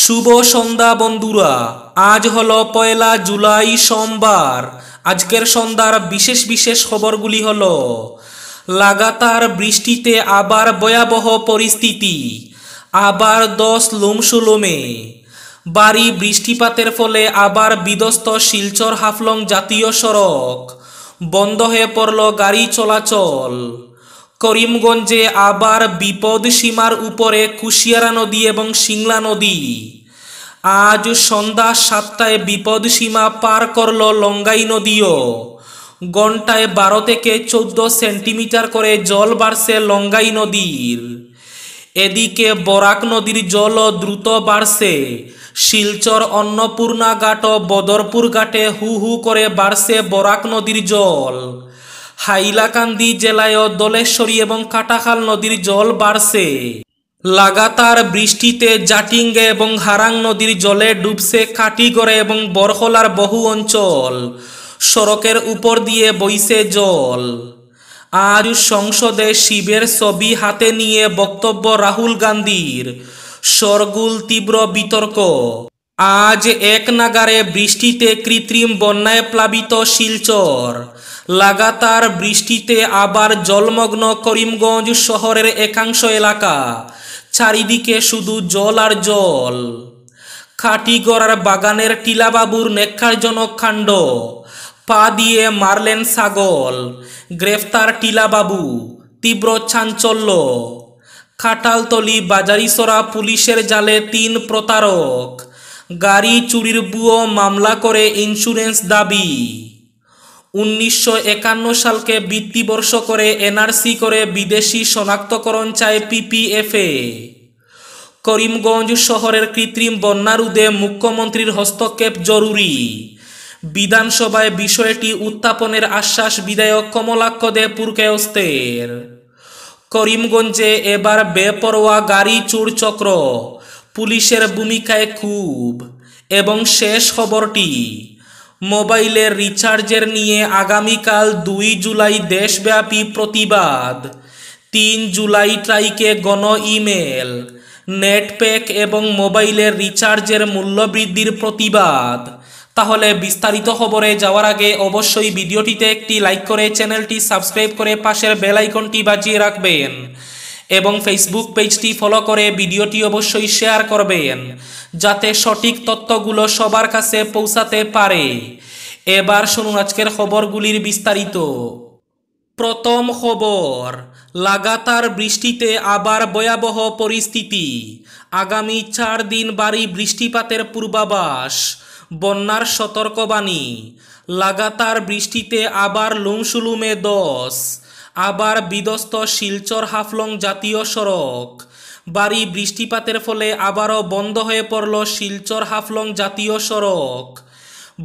শুভ সন্ধ্যা বন্ধুরা। আজ হলো 1 জুলাই সোমবার। আজকের সন্ধ্যার বিশেষ বিশেষ খবরগুলি হলো: লাগাতার বৃষ্টিতে আবার ভয়াবহ পরিস্থিতি, আবার 10 লুমসুলুমে। ভারী বৃষ্টিপাতের ফলে আবার বিধ্বস্ত শিলচর হাফলং জাতীয় সড়ক, বন্ধ হয়ে পড়ল গাড়ি চলাচল। করিমগঞ্জে আবার বিপদ সীমার উপরে কুশিয়ারা নদী এবং সিংলা নদী। আজ সন্ধ্যা 7টায় বিপদ সীমা পার করল লঙ্গাই নদীও। ঘন্টায় 12 থেকে 14 সেন্টিমিটার করে জল বাড়ছে লঙ্গাই নদীর। এদিকে বরাক নদীর জলও দ্রুত বাড়ছে। শিলচর অন্নপূর্ণা ঘাট ও বদরপুর ঘাটে হু হু করে বাড়ছে বরাক নদীর জল। হাইলাকান্দি জেলায়ও দলেশ্বরী এবং কাটাখাল নদীর জল বাড়ছে। লাগাতার বৃষ্টিতে জাটিঙ্গা এবং হারাং নদীর জলে ডুবছে কাটিগড়া এবং বরহলার বহু অঞ্চল। সড়কের উপর দিয়ে বইছে জল। আজ সংসদে শিবের ছবি হাতে নিয়ে বক্তব্য রাহুল গান্ধীর। শোরগোল তীব্র বিতর্ক। আজ এক নাগাড়ে বৃষ্টিতে কৃত্রিম বন্যায় প্লাবিত শিলচর। লাগাতার বৃষ্টিতে আবার জলমগ্ন করিমগঞ্জ শহরের একাংশ এলাকা। চারিদিকে শুধু জল আর জল। খাটিগড়ার বাগানের টিলাবাবুর নেককারজনক কাণ্ড। পা দিয়ে মারলেন ছাগল, গ্রেফতার টিলাবাবু, তীব্র চাঞ্চল্য। খাটালতলি বাজারিসরা পুলিশের জালে 3 প্রতারক। গাড়ি চুরির ভুয়ো মামলা করে ইন্স্যুরেন্স দাবি। 1951 সালকে বৃত্তিবর্ষ করে এনআরসি করে বিদেশি শনাক্তকরণ চায় পিপিএফএ। করিমগঞ্জ শহরের কৃত্রিম বন্যা রোধে মুখ্যমন্ত্রীর হস্তক্ষেপ জরুরি। বিধানসভায় বিষয়টি উত্থাপনের আশ্বাস বিধায়ক কমলাক্ষ দে পুরকায়স্থের। করিমগঞ্জে এবার বেপরোয়া গাড়ি চোর চক্র, পুলিশের ভূমিকায় ক্ষোভ। এবং শেষ খবরটি, মোবাইলের রিচার্জের নিয়ে আগামীকাল 2 জুলাই দেশব্যাপী প্রতিবাদ। 3 জুলাই ট্রাইকে গণ ইমেল, নেটপ্যাক এবং মোবাইলের রিচার্জের মূল্য বৃদ্ধির প্রতিবাদ। তাহলে বিস্তারিত খবরে যাওয়ার আগে অবশ্যই ভিডিওটিতে একটি লাইক করে চ্যানেলটি সাবস্ক্রাইব করে পাশের বেল আইকনটি বাজিয়ে রাখবেন এবং ফেসবুক পেজটি ফলো করে ভিডিওটি অবশ্যই শেয়ার করবেন, যাতে সঠিক তথ্যগুলো সবার কাছে পৌঁছাতে পারে। এবার শুনুন আজকের খবরগুলির বিস্তারিত। প্রথম খবর, লাগাতার বৃষ্টিতে আবার ভয়াবহ পরিস্থিতি। আগামী 4 দিন ভারী বৃষ্টিপাতের পূর্বাভাস, বন্যার সতর্কবাণী। লাগাতার বৃষ্টিতে আবার লুমসুলুমে 10, আবার বিধ্বস্ত শিলচর হাফলং জাতীয় সড়ক। ভারী বৃষ্টিপাতের ফলে আবারও বন্ধ হয়ে পড়ল শিলচর হাফলং জাতীয় সড়ক,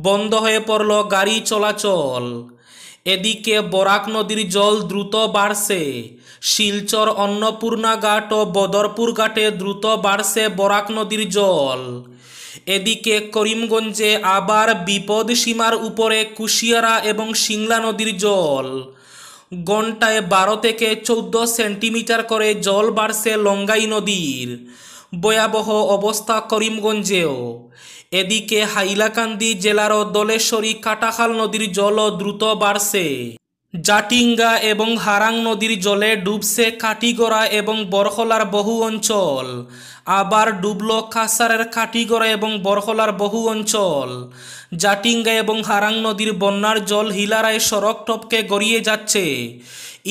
বন্ধ হয়ে পড়ল গাড়ি চলাচল। এদিকে বরাক নদীর জল দ্রুত বাড়ছে। শিলচর অন্নপূর্ণা ঘাট ও বদরপুর ঘাটে দ্রুত বাড়ছে বরাক নদীর জল। এদিকে করিমগঞ্জে আবার বিপদ সীমার উপরে কুশিয়ারা এবং সিংলা নদীর জল। ঘন্টায় 12 থেকে 14 সেন্টিমিটার করে জল বাড়ছে লঙ্গাই নদীর। ভয়াবহ অবস্থা করিমগঞ্জেও। এদিকে হাইলাকান্দি জেলারও দলেশ্বরী কাটাখাল নদীর জলও দ্রুত বাড়ছে। জাটিঙ্গা এবং হারাং নদীর জলে ডুবছে কাটিগড়া এবং বরহলার বহু অঞ্চল। আবার ডুবল কাছাড়ের কাটিগড়া এবং বরহলার বহু অঞ্চল। জাটিঙ্গা এবং হারাং নদীর বন্যার জল হিলারায় সড়ক টপকে গড়িয়ে যাচ্ছে।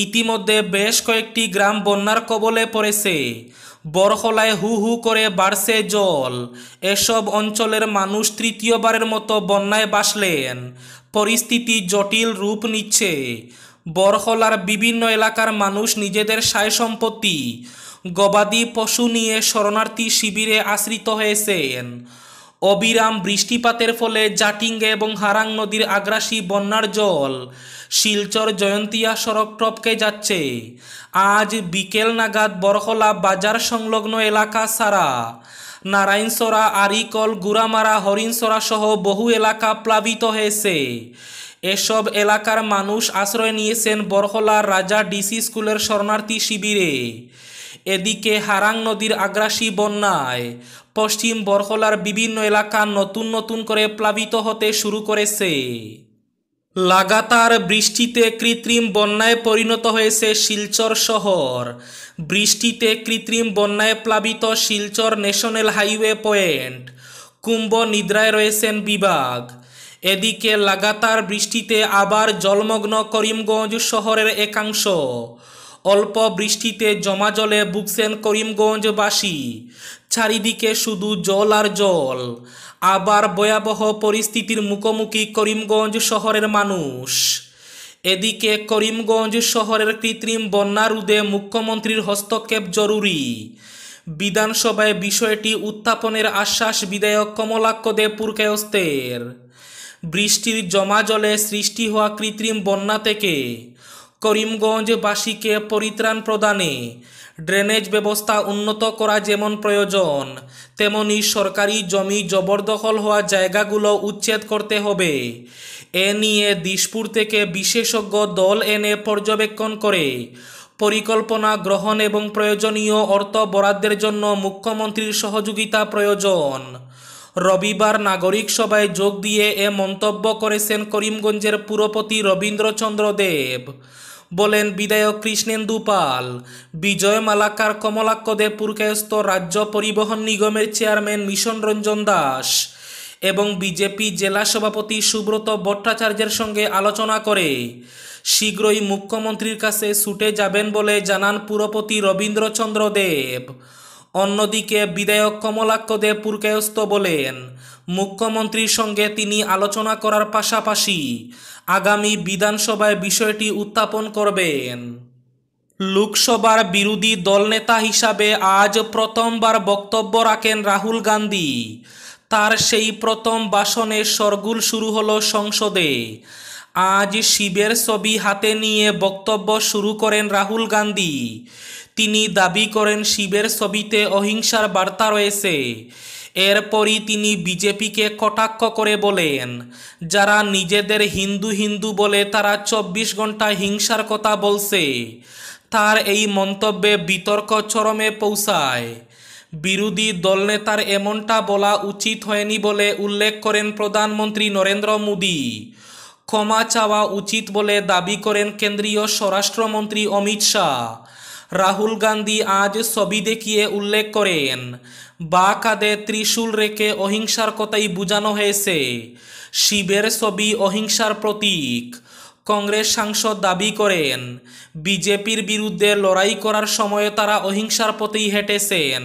ইতিমধ্যে বেশ কয়েকটি গ্রাম বন্যার কবলে পড়েছে। বরহলায় হু হু করে বাড়ছে জল। এসব অঞ্চলের মানুষ তৃতীয়বারের মতো বন্যায় ভাসলেন। পরিস্থিতি জটিল রূপ নিচ্ছে। বরহলার বিভিন্ন এলাকার মানুষ নিজেদের সায় সম্পত্তি, গবাদি পশু নিয়ে শরণার্থী শিবিরে আশ্রিত হয়েছেন। অবিরাম বৃষ্টিপাতের ফলে জাটিঙ্গা এবং হারাং নদীর আগ্রাসী বন্যার জল শিলচর জয়ন্তিয়া সড়ক টপকে যাচ্ছে। আজ বিকেল নাগাদ বরহলা বাজার সংলগ্ন এলাকা ছাড়া নারায়ণসরা, আরিকল, গুড়ামারা, হরিণসরা সহ বহু এলাকা প্লাবিত হয়েছে। এসব এলাকার মানুষ আশ্রয় নিয়েছেন বরহলার রাজা ডিসি স্কুলের শরণার্থী শিবিরে। এদিকে হারাং নদীর আগ্রাসী বন্যায় পশ্চিম বরহলার বিভিন্ন এলাকা নতুন নতুন করে প্লাবিত হতে শুরু করেছে। লাগাতার বৃষ্টিতে কৃত্রিম বন্যায় পরিণত হয়েছে শিলচর শহর। বৃষ্টিতে কৃত্রিম বন্যায় প্লাবিত শিলচর ন্যাশনাল হাইওয়ে পয়েন্ট। কুম্ভ নিদ্রায় রয়েছেন বিভাগ। এদিকে লাগাতার বৃষ্টিতে আবার জলমগ্ন করিমগঞ্জ শহরের একাংশ। অল্প বৃষ্টিতে জমা জলে ভুগছেন করিমগঞ্জবাসী। চারিদিকে শুধু জল আর জল। আবার ভয়াবহ পরিস্থিতির মুখোমুখি করিমগঞ্জ শহরের মানুষ। এদিকে করিমগঞ্জ শহরের কৃত্রিম বন্যা রোধে মুখ্যমন্ত্রীর হস্তক্ষেপ জরুরি। বিধানসভায় বিষয়টি উত্থাপনের আশ্বাস বিধায়ক কমলাক্ষ দে পুরকায়স্থের। বৃষ্টির জমা জলে সৃষ্টি হওয়া কৃত্রিম বন্যা থেকে করিমগঞ্জবাসীকে পরিত্রাণ প্রদানে ড্রেনেজ ব্যবস্থা উন্নত করা যেমন প্রয়োজন, তেমনি সরকারি জমি জবরদখল হওয়া জায়গাগুলো উচ্ছেদ করতে হবে। এ নিয়ে দিশপুর থেকে বিশেষজ্ঞ দল এনে পর্যবেক্ষণ করে পরিকল্পনা গ্রহণ এবং প্রয়োজনীয় অর্থ বরাদ্দের জন্য মুখ্যমন্ত্রীর সহযোগিতা প্রয়োজন। রবিবার নাগরিক সভায় যোগ দিয়ে এ মন্তব্য করেছেন করিমগঞ্জের পুরপতি রবীন্দ্রচন্দ্র দেব। বলেন বিধায়ক কৃষ্ণেন্দু পাল, বিজয় মালাকার, কমলাক্ষ দে পুরকায়স্থ, রাজ্য পরিবহন নিগমের চেয়ারম্যান মিশন রঞ্জন দাস এবং বিজেপি জেলা সভাপতি সুব্রত ভট্টাচার্যের সঙ্গে আলোচনা করে শীঘ্রই মুখ্যমন্ত্রীর কাছে ছুটে যাবেন বলে জানান পুরপতি রবীন্দ্রচন্দ্র দেব। অন্যদিকে বিধায়ক কমলাক্ষ দে পুরকায়স্থ বলেন, মুখ্যমন্ত্রীর সঙ্গে তিনি আলোচনা করার পাশাপাশি আগামী বিধানসভায় বিষয়টি উত্থাপন করবেন। লোকসভার বিরোধী দলনেতা হিসাবে আজ প্রথমবার বক্তব্য রাখেন রাহুল গান্ধী। তার সেই প্রথম ভাষণে শোরগোল শুরু হলো সংসদে। আজ শিবের ছবি হাতে নিয়ে বক্তব্য শুরু করেন রাহুল গান্ধী। তিনি দাবি করেন শিবের ছবিতে অহিংসার বার্তা রয়েছে। এরপরই তিনি বিজেপিকে কটাক্ষ করে বলেন, যারা নিজেদের হিন্দু হিন্দু বলে তারা 24 ঘন্টা হিংসার কথা বলছে। তার এই মন্তব্যে বিতর্ক চরমে পৌঁছায়। বিরোধী দলনেতার এমনটা বলা উচিত হয়নি বলে উল্লেখ করেন প্রধানমন্ত্রী নরেন্দ্র মোদী। ক্ষমা চাওয়া উচিত বলে দাবি করেন কেন্দ্রীয় স্বরাষ্ট্রমন্ত্রী অমিত শাহ। রাহুল গান্ধী আজ ছবি দেখিয়ে উল্লেখ করেন, বা কাঁধে ত্রিশূল রেখে অহিংসার কথাই বোঝানো হয়েছে। শিবের ছবি অহিংসার প্রতীক। কংগ্রেস সাংসদ দাবি করেন, বিজেপির বিরুদ্ধে লড়াই করার সময় তারা অহিংসার পথেই হেঁটেছেন।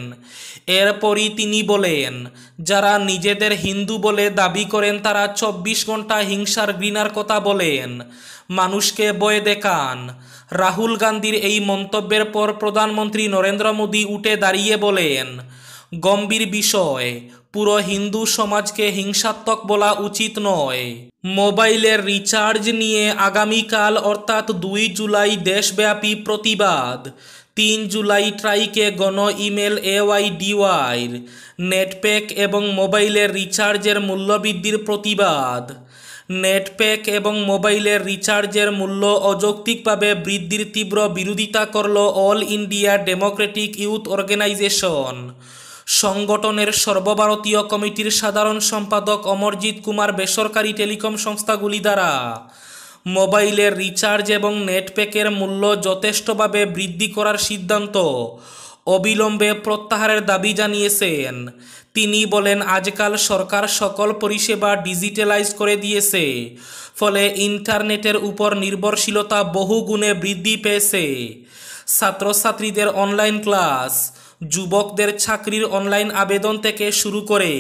এরপরই তিনি বলেন, যারা নিজেদের হিন্দু বলে দাবি করেন তারা 24 ঘন্টা হিংসার ঘৃণার কথা বলেন, মানুষকে ভয় দেখান। রাহুল গান্ধীর এই মন্তব্যের পর প্রধানমন্ত্রী নরেন্দ্র মোদী উঠে দাঁড়িয়ে বলেন, গম্ভীর বিষয়, পুরো হিন্দু সমাজকে হিংসাত্মক বলা উচিত নয়। মোবাইলের রিচার্জ নিয়ে আগামীকাল অর্থাৎ 2 জুলাই দেশব্যাপী প্রতিবাদ। 3 জুলাই ট্রাইকে গণ ইমেল AYDYর নেটপ্যাক এবং মোবাইলের রিচার্জের মূল্যবৃদ্ধির প্রতিবাদ। নেটপ্যাক এবং মোবাইলের রিচার্জের মূল্য অযৌক্তিকভাবে বৃদ্ধির তীব্র বিরোধিতা করল all India democratic youth organisation. সংগঠনের সর্বভারতীয় কমিটির সাধারণ সম্পাদক অমরজিৎ কুমার বেসরকারি টেলিকম সংস্থাগুলি দ্বারা মোবাইলের রিচার্জ এবং নেটপ্যাকের মূল্য যথেষ্টভাবে বৃদ্ধি করার সিদ্ধান্ত অবিলম্বে প্রত্যাহারের দাবি জানিয়েছেন। তিনি বলেন, আজকাল সরকার সকল পরিষেবা ডিজিটালাইজ করে দিয়েছে, ফলে ইন্টারনেটের উপর নির্ভরশীলতা বহুগুণে বৃদ্ধি পেয়েছে। ছাত্রছাত্রীদের অনলাইন ক্লাস, যুবকদের চাকরির অনলাইন আবেদন থেকে শুরু করে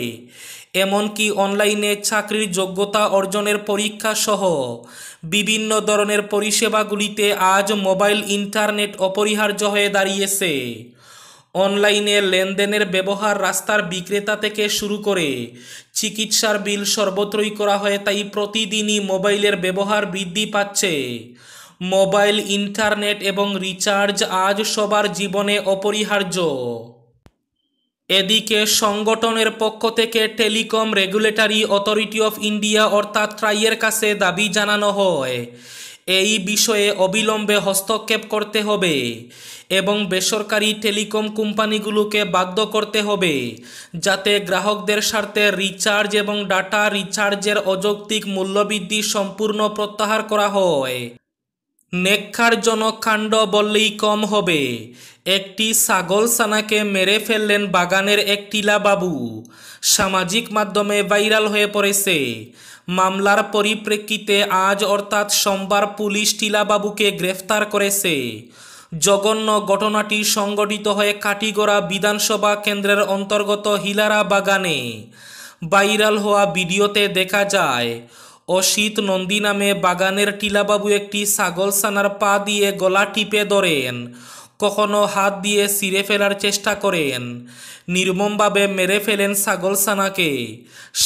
এমনকি অনলাইনে চাকরির যোগ্যতা অর্জনের পরীক্ষা সহ বিভিন্ন ধরনের পরিষেবাগুলিতে আজ মোবাইল ইন্টারনেট অপরিহার্য হয়ে দাঁড়িয়েছে। অনলাইনে লেনদেনের ব্যবহার রাস্তার বিক্রেতা থেকে শুরু করে চিকিৎসার বিল সর্বত্রই করা হয়, তাই প্রতিদিনই মোবাইলের ব্যবহার বৃদ্ধি পাচ্ছে। মোবাইল ইন্টারনেট এবং রিচার্জ আজ সবার জীবনে অপরিহার্য। এদিকে সংগঠনের পক্ষ থেকে telecom regulatory authority of India অর্থাৎ ট্রাইয়ের কাছে দাবি জানানো হয়, এই বিষয়ে অবিলম্বে হস্তক্ষেপ করতে হবে এবং বেসরকারি টেলিকম কোম্পানিগুলোকে বাধ্য করতে হবে যাতে গ্রাহকদের স্বার্থে রিচার্জ এবং ডাটা রিচার্জের অযৌক্তিক মূল্যবৃদ্ধি সম্পূর্ণ প্রত্যাহার করা হয়। নেককারজনক কাণ্ড বললেই কম হবে। একটি ছাগলছানাকে মেরে ফেললেন বাগানের এক টিলাবাবু। সামাজিক মাধ্যমে ভাইরাল হয়ে পড়েছে। মামলার পরিপ্রেক্ষিতে আজ অর্থাৎ সোমবার পুলিশ টিলাবাবুকে গ্রেফতার করেছে। জঘন্য ঘটনাটি সংঘটিত হয়ে কাটিগড়া বিধানসভা কেন্দ্রের অন্তর্গত হিলারা বাগানে। ভাইরাল হওয়া ভিডিওতে দেখা যায় অসিত নন্দী নামে বাগানের টিলাবাবু একটি ছাগলছানার পা দিয়ে গলা টিপে ধরেন, কখনো হাত দিয়ে ছিঁড়ে ফেলার চেষ্টা করেন, নির্মমভাবে মেরে ফেলেন ছাগলছানাকে।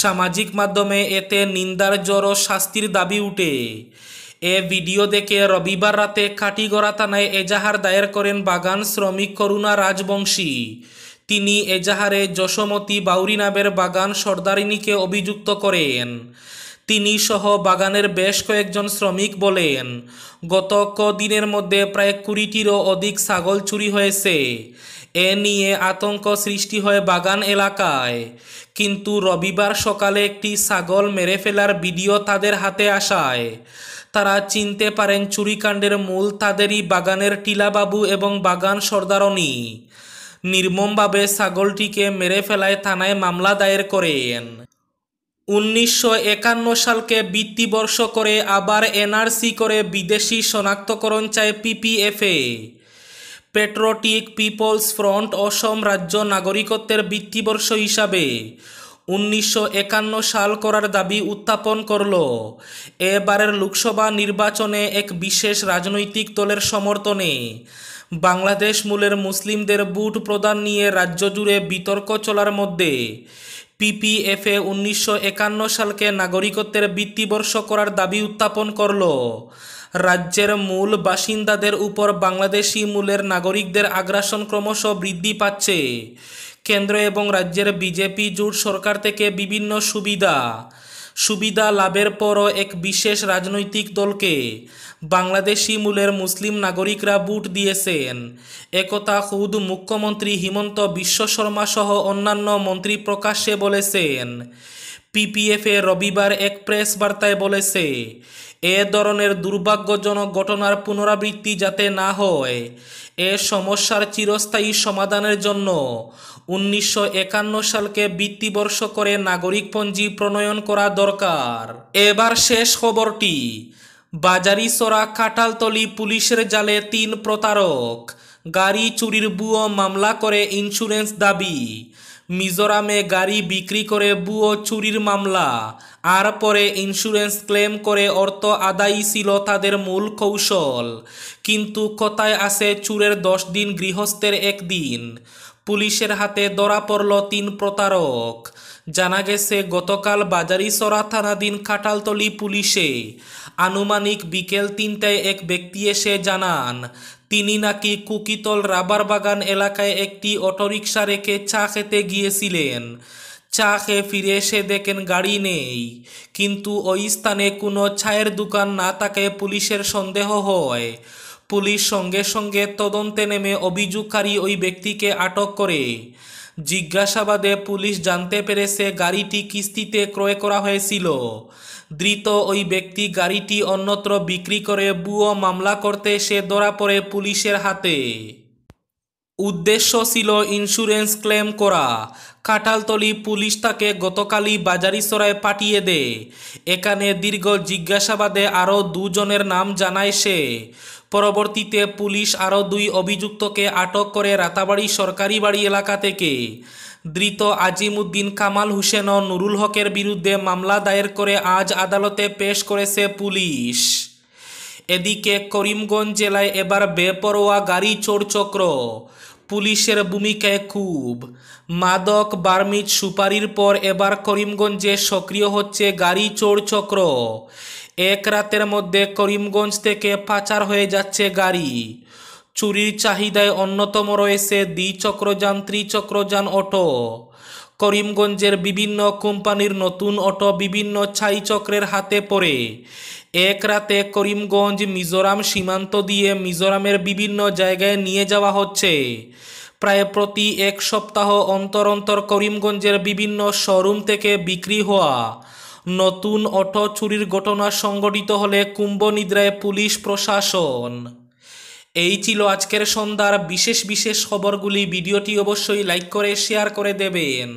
সামাজিক মাধ্যমে এতে নিন্দার জ্বর ও শাস্তির দাবি উঠে। এ ভিডিও দেখে রবিবার রাতে কাটিগড়া থানায় এজাহার দায়ের করেন বাগান শ্রমিক করুণা রাজবংশী। তিনি এজাহারে যশোমতী বাউরি নামের বাগান সর্দারিনীকে অভিযুক্ত করেন। তিনি সহ বাগানের বেশ কয়েকজন শ্রমিক বলেন, গত কদিনের মধ্যে প্রায় 20টিরও অধিক ছাগল চুরি হয়েছে। এ নিয়ে আতঙ্ক সৃষ্টি হয় বাগান এলাকায়। কিন্তু রবিবার সকালে একটি ছাগল মেরে ফেলার ভিডিও তাদের হাতে আসায় তারা চিনতে পারেন চুরিকাণ্ডের মূল তাদেরই বাগানের টিলাবাবু এবং বাগান সর্দারনী। নির্মমভাবে ছাগলটিকে মেরে ফেলায় থানায় মামলা দায়ের করেন। 1951 সালকে ভিত্তিবর্ষ করে আবার এনআরসি করে বিদেশি শনাক্তকরণ চায় পিপিএফএ। পেট্রোটিক পিপলস ফ্রন্ট অসম রাজ্য নাগরিকত্বের ভিত্তিবর্ষ হিসাবে 1951 সাল করার দাবি উত্থাপন করল। এবারের লোকসভা নির্বাচনে এক বিশেষ রাজনৈতিক দলের সমর্থনে বাংলাদেশ মূলের মুসলিমদের ভোট প্রদান নিয়ে রাজ্য জুড়ে বিতর্ক চলার মধ্যে পিপিএফএ 1951 সালকে নাগরিকত্বের ভিত্তিবর্ষ করার দাবি উত্থাপন করল। রাজ্যের মূল বাসিন্দাদের উপর বাংলাদেশি মূলের নাগরিকদের আগ্রাসন ক্রমশ বৃদ্ধি পাচ্ছে। কেন্দ্র এবং রাজ্যের বিজেপি জোট সরকার থেকে বিভিন্ন সুবিধা লাভের পরও এক বিশেষ রাজনৈতিক দলকে বাংলাদেশি মূলের মুসলিম নাগরিকরা ভোট দিয়েছেন। একথা খুদ মুখ্যমন্ত্রী হিমন্ত বিশ্ব শর্মা সহ অন্যান্য মন্ত্রী প্রকাশ্যে বলেছেন। পিপিএফএ রবিবার এক প্রেস বার্তায় বলেছে, এ ধরনের দুর্ভাগ্যজনক ঘটনার পুনরাবৃত্তি যাতে না হয়, এ সমস্যার চিরস্থায়ী সমাধানের জন্য 1951 সালকে ভিত্তিবর্ষ করে নাগরিকপঞ্জি প্রণয়ন করা দরকার। এবার শেষ খবরটি। বাজারিছড়া কাঁঠালতলী পুলিশের জালে 3 প্রতারক। গাড়ি চুরির ভুয়ো মামলা করে ইন্স্যুরেন্স দাবি। মিজোরামে গাড়ি বিক্রি করে ভুয়ো চুরির মামলা আর পরে ইন্স্যুরেন্স ক্লেম করে অর্থ আদায়ই ছিল তাদের মূল কৌশল। কিন্তু কোথায় আছে চুরের 10 দিন গৃহস্থের 1 দিন। পুলিশের হাতে ধরা পড়ল 3 প্রতারক। জানা গেছে গতকাল বাজারিছড়া থানাধীন কাঁঠালতলী পুলিশে আনুমানিক বিকেল 3টায় এক ব্যক্তি এসে জানান তিনি নাকি কুকিতল রাবার বাগান এলাকায় একটি অটোরিকশা রেখে চা খেতে গিয়েছিলেন। চা খেয়ে ফিরে এসে দেখেন গাড়ি নেই। কিন্তু ওই স্থানে কোনো চায়ের দোকান না থাকায় পুলিশের সন্দেহ হয়। পুলিশ সঙ্গে সঙ্গে তদন্তে নেমে অভিযোগকারী ওই ব্যক্তিকে আটক করে। জিজ্ঞাসাবাদে পুলিশ জানতে পেরেছে গাড়িটি কিস্তিতে ক্রয় করা হয়েছিল। ধৃত ওই ব্যক্তি গাড়িটি অন্যত্র বিক্রি করে ভুয়ো মামলা করতে এসে ধরা পড়ে পুলিশের হাতে। উদ্দেশ্য ছিল ইন্স্যুরেন্স ক্লেম করা। কাঁঠালতলী পুলিশ তাকে গতকালই বাজারিছড়ায় পাঠিয়ে দেয়। এখানে দীর্ঘ জিজ্ঞাসাবাদে আরও 2 জনের নাম জানায় সে। পরবর্তীতে পুলিশ আরও 2 অভিযুক্তকে আটক করে রাতাবাড়ি সরকারি বাড়ি এলাকা থেকে। ধৃত আজিমউদ্দিন কামাল হোসেন ও নুরুল হকের বিরুদ্ধে মামলা দায়ের করে আজ আদালতে পেশ করেছে পুলিশ। এদিকে করিমগঞ্জ জেলায় এবার বেপরোয়া গাড়ি চোর চক্র। পুলিশের ভূমিকায় খুব। মাদক বার্মিজ সুপারির পর এবার করিমগঞ্জে সক্রিয় হচ্ছে গাড়ি চোর চক্র। এক রাতের মধ্যে করিমগঞ্জ থেকে পাচার হয়ে যাচ্ছে গাড়ি। চুরির চাহিদায় অন্যতম রয়েছে দ্বিচক্রযান, ত্রিচক্রযান, অটো। করিমগঞ্জের বিভিন্ন কোম্পানির নতুন অটো বিভিন্ন ছাইচক্রের হাতে পড়ে এক রাতে করিমগঞ্জ মিজোরাম সীমান্ত দিয়ে মিজোরামের বিভিন্ন জায়গায় নিয়ে যাওয়া হচ্ছে। প্রায় প্রতি এক সপ্তাহ অন্তর অন্তর করিমগঞ্জের বিভিন্ন শোরুম থেকে বিক্রি হওয়া নতুন অটো চুরির ঘটনা সংঘটিত হলে কুম্ভনিদ্রায় পুলিশ প্রশাসন। এই ছিল আজকের সন্ধ্যার বিশেষ বিশেষ খবরগুলি। ভিডিওটি অবশ্যই লাইক করে শেয়ার করে দেবেন।